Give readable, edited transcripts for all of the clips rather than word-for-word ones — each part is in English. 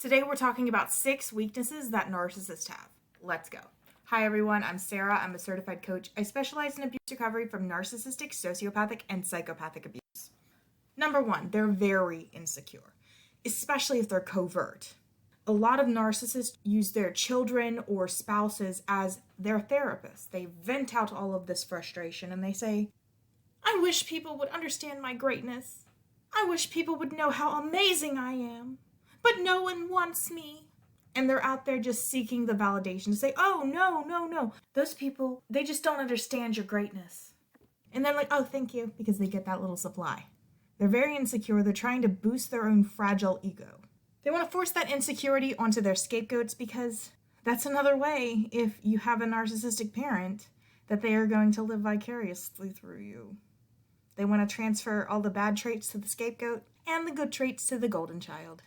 Today we're talking about 6 weaknesses that narcissists have. Let's go. Hi everyone, I'm Sarah. I'm a certified coach. I specialize in abuse recovery from narcissistic, sociopathic, and psychopathic abuse. Number 1, they're very insecure, especially if they're covert. A lot of narcissists use their children or spouses as their therapists. They vent out all of this frustration and they say, I wish people would understand my greatness. I wish people would know how amazing I am. But no one wants me. And they're out there just seeking the validation to say, oh, no. Those people, they just don't understand your greatness. And then like, oh, thank you, because they get that little supply. They're very insecure. They're trying to boost their own fragile ego. They want to force that insecurity onto their scapegoats because that's another way, if you have a narcissistic parent, that they are going to live vicariously through you. They want to transfer all the bad traits to the scapegoat and the good traits to the golden child.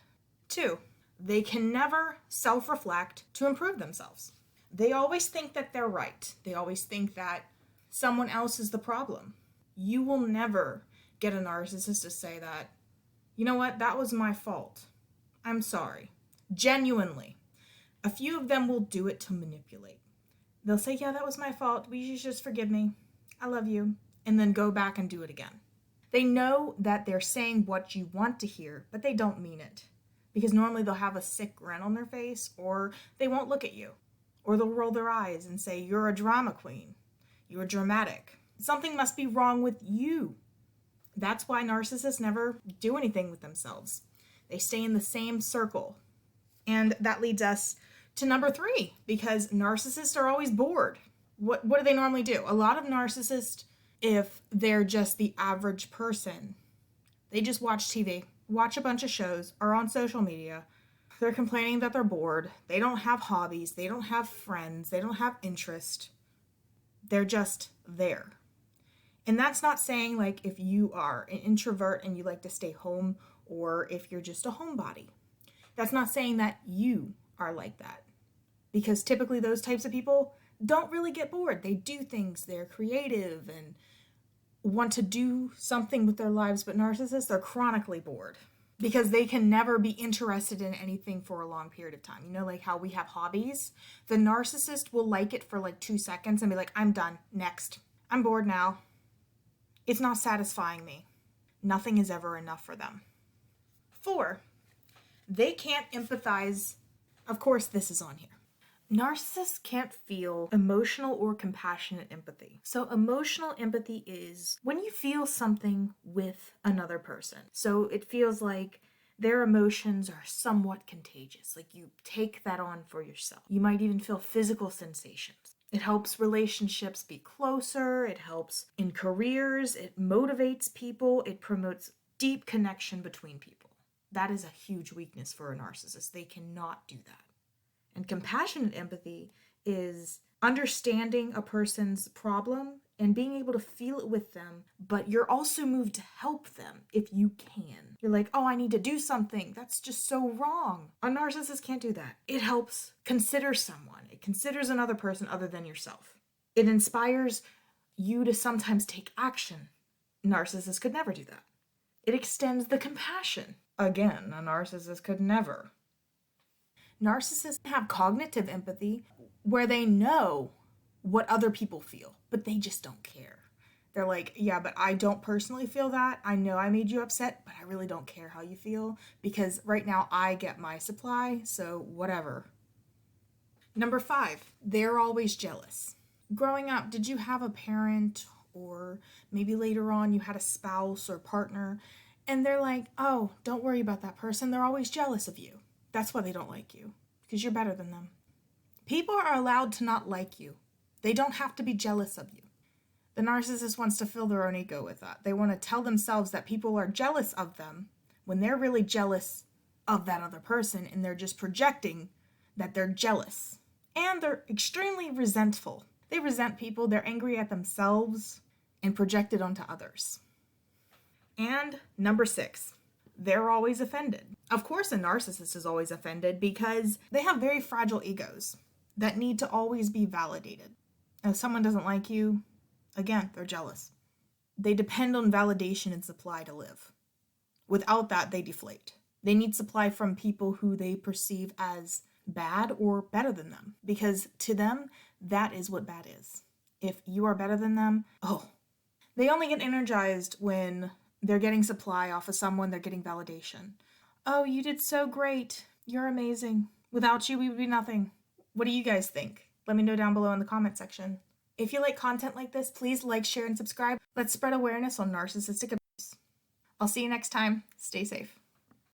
2, they can never self-reflect to improve themselves. They always think that they're right. They always think that someone else is the problem. You will never get a narcissist to say that, you know what, that was my fault. I'm sorry. Genuinely. A few of them will do it to manipulate. They'll say, yeah, that was my fault. You should just forgive me. I love you. And then go back and do it again. They know that they're saying what you want to hear, but they don't mean it. Because normally they'll have a sick grin on their face, or they won't look at you. Or they'll roll their eyes and say, you're a drama queen. You're dramatic. Something must be wrong with you. That's why narcissists never do anything with themselves. They stay in the same circle. And that leads us to number 3, because narcissists are always bored. What do they normally do? A lot of narcissists, if they're just the average person, they just watch TV, watch a bunch of shows, are on social media. They're complaining that they're bored. They don't have hobbies. They don't have friends. They don't have interest. They're just there. And that's not saying like if you are an introvert and you like to stay home, or if you're just a homebody. That's not saying that you are like that. Because typically those types of people don't really get bored. They do things. They're creative and want to do something with their lives, but narcissists are chronically bored because they can never be interested in anything for a long period of time. You know, like how we have hobbies. The narcissist will like it for like 2 seconds and be like, I'm done. Next. I'm bored now. It's not satisfying me. Nothing is ever enough for them. 4, they can't empathize. Of course, this is on here. Narcissists can't feel emotional or compassionate empathy. So emotional empathy is when you feel something with another person. So it feels like their emotions are somewhat contagious. Like you take that on for yourself. You might even feel physical sensations. It helps relationships be closer. It helps in careers. It motivates people. It promotes deep connection between people. That is a huge weakness for a narcissist. They cannot do that. And compassionate empathy is understanding a person's problem and being able to feel it with them, but you're also moved to help them if you can. You're like, oh, I need to do something. That's just so wrong. A narcissist can't do that. It helps consider someone. It considers another person other than yourself. It inspires you to sometimes take action. Narcissists could never do that. It extends the compassion. Again, a narcissist could never. Narcissists have cognitive empathy where they know what other people feel, but they just don't care. They're like, yeah, but I don't personally feel that. I know I made you upset, but I really don't care how you feel because right now I get my supply, so whatever. Number 5, they're always jealous. Growing up, did you have a parent or maybe later on you had a spouse or partner and they're like, oh, don't worry about that person. They're always jealous of you. That's why they don't like you, because you're better than them. People are allowed to not like you. They don't have to be jealous of you. The narcissist wants to fill their own ego with that. They want to tell themselves that people are jealous of them when they're really jealous of that other person, and they're just projecting that they're jealous. And they're extremely resentful. They resent people, they're angry at themselves, and project it onto others. And number 6. They're always offended. Of course, a narcissist is always offended because they have very fragile egos that need to always be validated. If someone doesn't like you, again, they're jealous. They depend on validation and supply to live. Without that, they deflate. They need supply from people who they perceive as bad or better than them, because to them, that is what bad is. If you are better than them, they only get energized when they're getting supply off of someone, they're getting validation. Oh, you did so great. You're amazing. Without you, we would be nothing. What do you guys think? Let me know down below in the comment section. If you like content like this, please like, share, and subscribe. Let's spread awareness on narcissistic abuse. I'll see you next time. Stay safe.